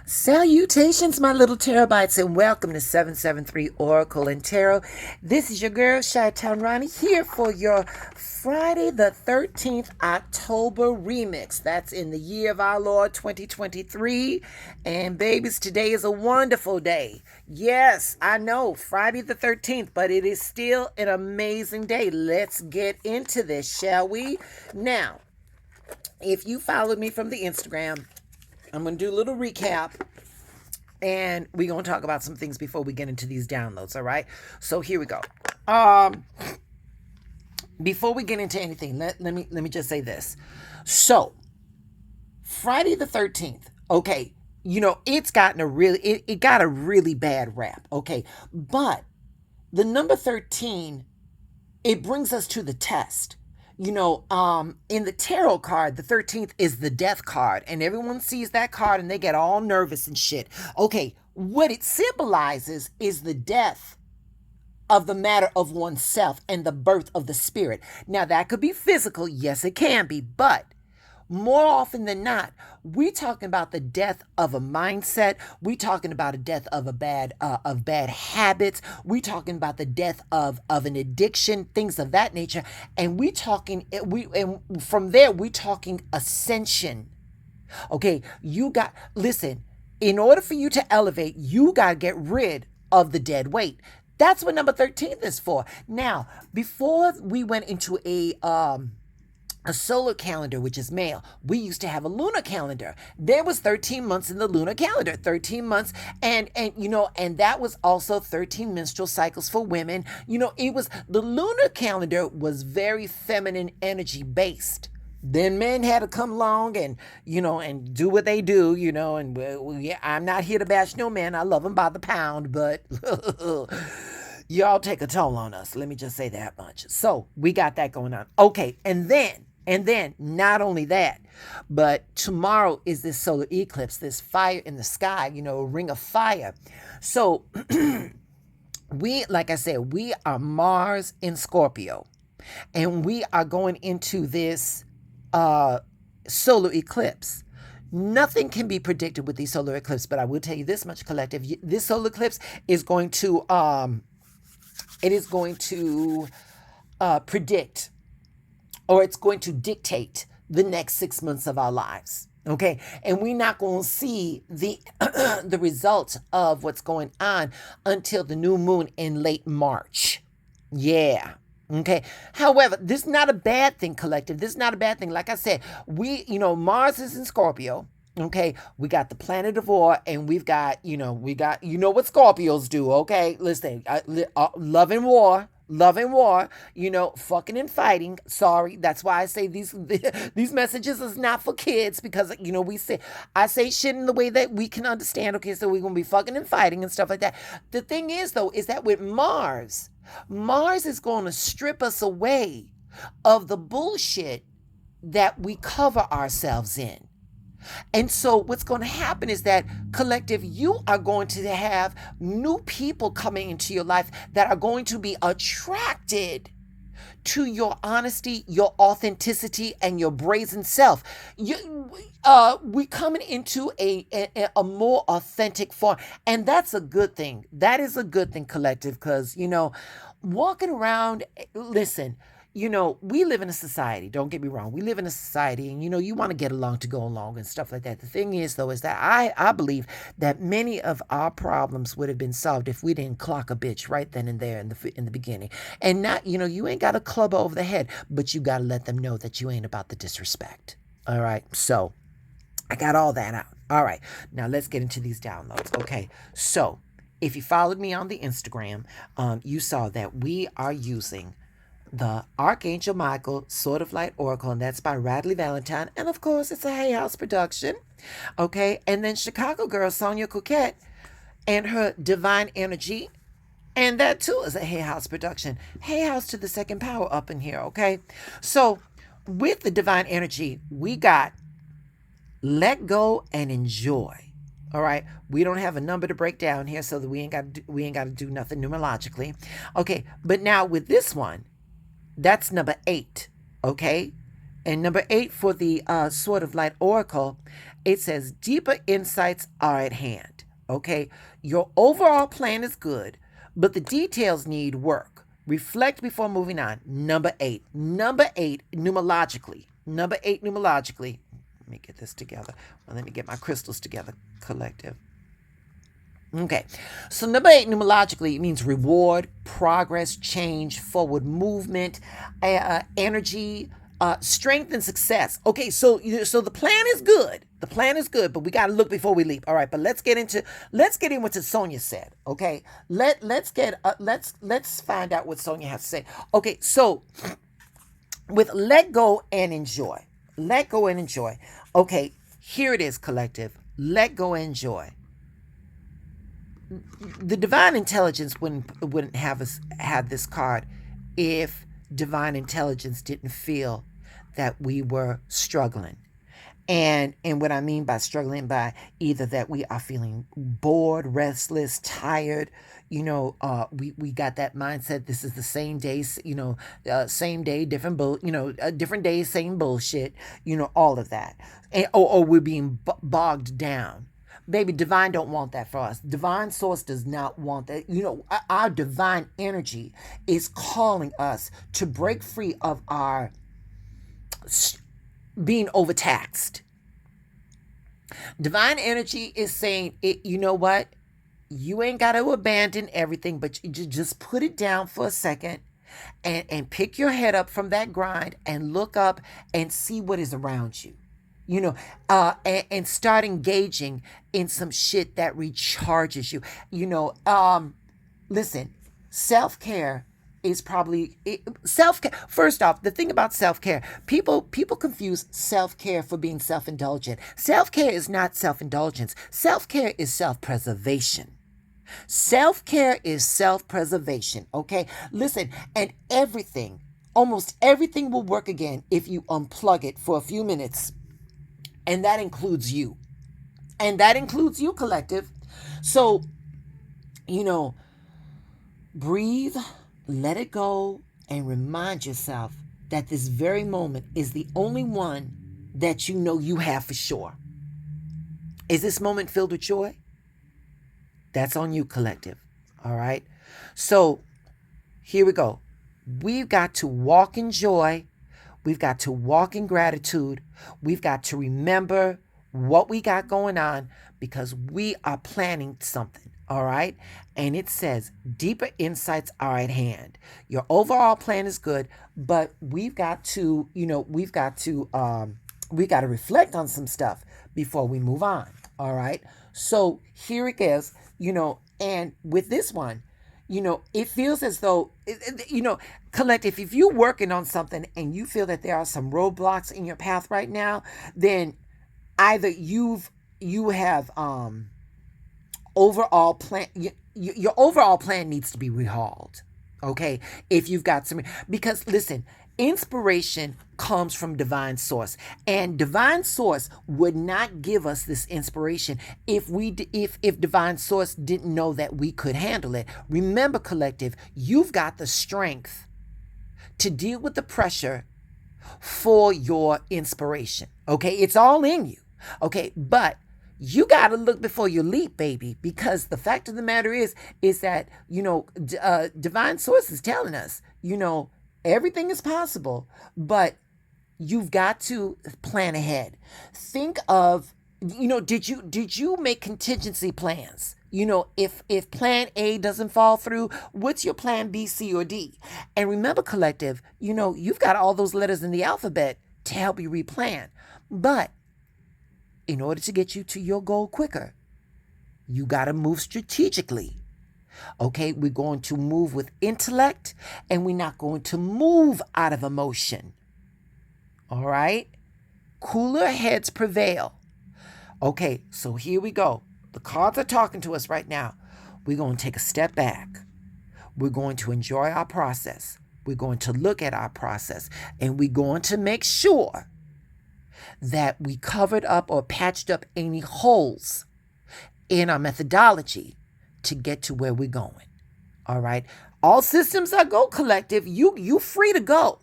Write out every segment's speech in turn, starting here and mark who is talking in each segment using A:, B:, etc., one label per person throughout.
A: Salutations, my little terabytes, and welcome to 773 Oracle and Tarot. This is your girl, Chi-Town Ronnie, here for your Friday the 13th October remix. That's in the year of our Lord 2023. And babies, today is a wonderful day. Yes, I know, Friday the 13th, but it is still an amazing day. Let's get into this, shall we? Now, if you followed me from the Instagram, I'm going to do a little recap, and we're going to talk about some things before we get into these downloads, all right? So here we go. Before we get into anything, let me just say this. So, Friday the 13th, okay, it's gotten it got a really bad rap, okay? But the number 13, it brings us to the test. In the tarot card, the 13th is the death card, and everyone sees that card and they get all nervous and shit. Okay, what it symbolizes is the death of the matter of oneself and the birth of the spirit. Now, that could be physical. Yes, it can be, but more often than not, we're talking about the death of a mindset. We're talking about a death of bad habits. We're talking about the death of an addiction, things of that nature. And from there we're talking ascension. Okay, listen. In order for you to elevate, you got to get rid of the dead weight. That's what number 13 is for. Now, before we went into a solar calendar, which is male, we used to have a lunar calendar. There was 13 months in the lunar calendar, 13 months, and that was also 13 menstrual cycles for women. The lunar calendar was very feminine energy based. Then men had to come along and do what they do, and I'm not here to bash no men. I love them by the pound, but y'all take a toll on us. Let me just say that much. So we got that going on. Okay, and then, not only that, but tomorrow is this solar eclipse, this fire in the sky, a ring of fire. So like I said, we are Mars in Scorpio, and we are going into this solar eclipse. Nothing can be predicted with these solar eclipses, but I will tell you this much, collective. This solar eclipse is going to predict, or it's going to dictate the next 6 months of our lives. Okay, and we're not going to see the the results of what's going on until the new moon in late March. Yeah. Okay. However, this is not a bad thing, collective. This is not a bad thing. Like I said, Mars is in Scorpio. Okay, we got the planet of war, and we got what Scorpios do. Okay, listen, love and war, fucking and fighting. Sorry, that's why I say these messages is not for kids, because I say shit in the way that we can understand. Okay, so we're gonna be fucking and fighting and stuff like that. The thing is, though, is that with Mars is going to strip us away of the bullshit that we cover ourselves in. And so what's going to happen is that, collective, you are going to have new people coming into your life that are going to be attracted to your honesty, your authenticity, and your brazen self. We're coming into a more authentic form, and that's a good thing. That is a good thing, collective, because walking around, listen. We live in a society, don't get me wrong. We live in a society, and you want to get along to go along and stuff like that. The thing is, though, is that I believe that many of our problems would have been solved if we didn't clock a bitch right then and there in the beginning. And not, you ain't got to club over the head, but you got to let them know that you ain't about the disrespect. All right. So I got all that out. All right. Now let's get into these downloads. Okay. So if you followed me on the Instagram, you saw that we are using the Archangel Michael Sword of Light Oracle, and that's by Radley Valentine, and of course it's a Hay House production. Okay, and then Chicago girl Sonia Coquette and her Divine Energy, and that too is a Hay House production. Hay House to the second power up in here. Okay, so with the Divine Energy, we got Let Go and Enjoy. All right, we don't have a number to break down here, so that we ain't got to do nothing numerologically. Okay, but now with this one, that's number 8, okay? And number 8 for the Sword of Light Oracle, It says deeper insights are at hand. Okay, your overall plan is good, but the details need work. Reflect before moving on. Number eight. Number eight, numerologically. Number eight, numerologically. Let me get this together. Well, let me get my crystals together, collective. Okay, so number eight numerologically means reward, progress, change, forward movement, energy, strength, and success. Okay, so the plan is good. The plan is good, but we got to look before we leap. All right, but let's get in what Sonia said. Okay, let's find out what Sonia has to say. Okay, so with let go and enjoy, let go and enjoy. Okay, here it is, collective. Let go and enjoy. The divine intelligence wouldn't have us have this card if divine intelligence didn't feel that we were struggling. And what I mean by struggling, by either that we are feeling bored, restless, tired, we got that mindset. This is the same day, same day, different different days, same bullshit, all of that, or we're being bogged down. Baby, divine don't want that for us. Divine source does not want that. Our divine energy is calling us to break free of our being overtaxed. Divine energy is saying, you know what? You ain't got to abandon everything, but you just put it down for a second and pick your head up from that grind and look up and see what is around you. And start engaging in some shit that recharges you. Listen, self-care is probably self-care. First off, the thing about self-care, people confuse self-care for being self-indulgent. Self-care is not self-indulgence. Self-care is self-preservation. Self-care is self-preservation, okay? Listen, and almost everything will work again if you unplug it for a few minutes. And that includes you. And that includes you, collective. So, breathe, let it go, and remind yourself that this very moment is the only one that you have for sure. Is this moment filled with joy? That's on you, collective. All right? So, here we go. We've got to walk in joy. We've got to walk in gratitude. We've got to remember what we got going on because we are planning something, all right? And it says deeper insights are at hand. Your overall plan is good, but we've got to reflect on some stuff before we move on, all right? So here it is, and with this one, it feels as though, collective, if you're working on something and you feel that there are some roadblocks in your path right now, then either you have overall plan, your overall plan needs to be rehauled. Okay, if you've got some, because listen, inspiration comes from divine source, and divine source would not give us this inspiration if divine source didn't know that we could handle it. Remember, collective, you've got the strength to deal with the pressure for your inspiration. Okay, it's all in you. Okay, but you got to look before you leap, baby, because the fact of the matter is that, divine source is telling us, everything is possible, but you've got to plan ahead. Think of, did you make contingency plans? If plan A doesn't fall through, what's your plan B, C, or D? And remember, collective, you've got all those letters in the alphabet to help you replan. But in order to get you to your goal quicker, you got to move strategically. Okay, we're going to move with intellect and we're not going to move out of emotion. All right? Cooler heads prevail. Okay, so here we go. The cards are talking to us right now. We're going to take a step back. We're going to enjoy our process. We're going to look at our process and we're going to make sure that we covered up or patched up any holes in our methodology to get to where we're going. All right. All systems are go, collective. You free to go.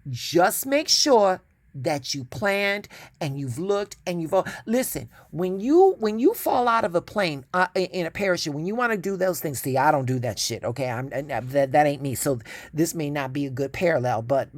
A: Just make sure that you planned and you've looked and listen, when you fall out of a plane in a parachute, when you want to do those things, see, I don't do that shit. Okay, that ain't me. So this may not be a good parallel, but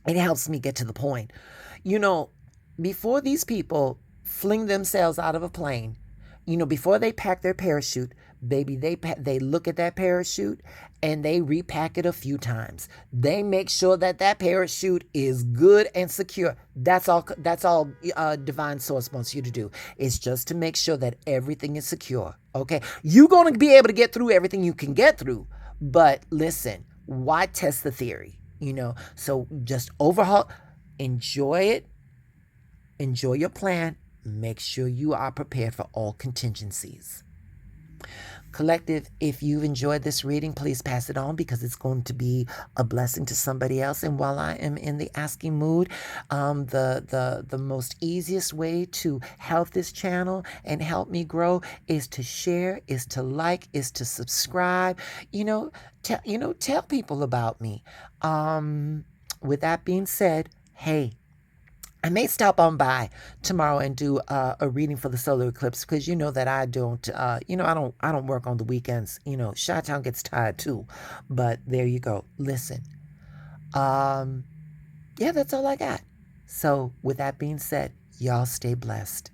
A: it helps me get to the point. You know, before these people fling themselves out of a plane, before they pack their parachute, baby, they look at that parachute and they repack it a few times. They make sure that parachute is good and secure. That's all. Divine Source wants you to do. It's just to make sure that everything is secure. Okay, you're gonna be able to get through everything you can get through. But listen, why test the theory? So just overhaul, enjoy it, enjoy your plan. Make sure you are prepared for all contingencies. Collective, if you've enjoyed this reading, please pass it on because it's going to be a blessing to somebody else. And while I am in the asking mood, the most easiest way to help this channel and help me grow is to share, is to like, is to subscribe. Tell people about me. With that being said, hey, I may stop on by tomorrow and do a reading for the solar eclipse because you know that I don't, I don't work on the weekends. Chi-Town gets tired too. But there you go. Listen, yeah, that's all I got. So with that being said, y'all stay blessed.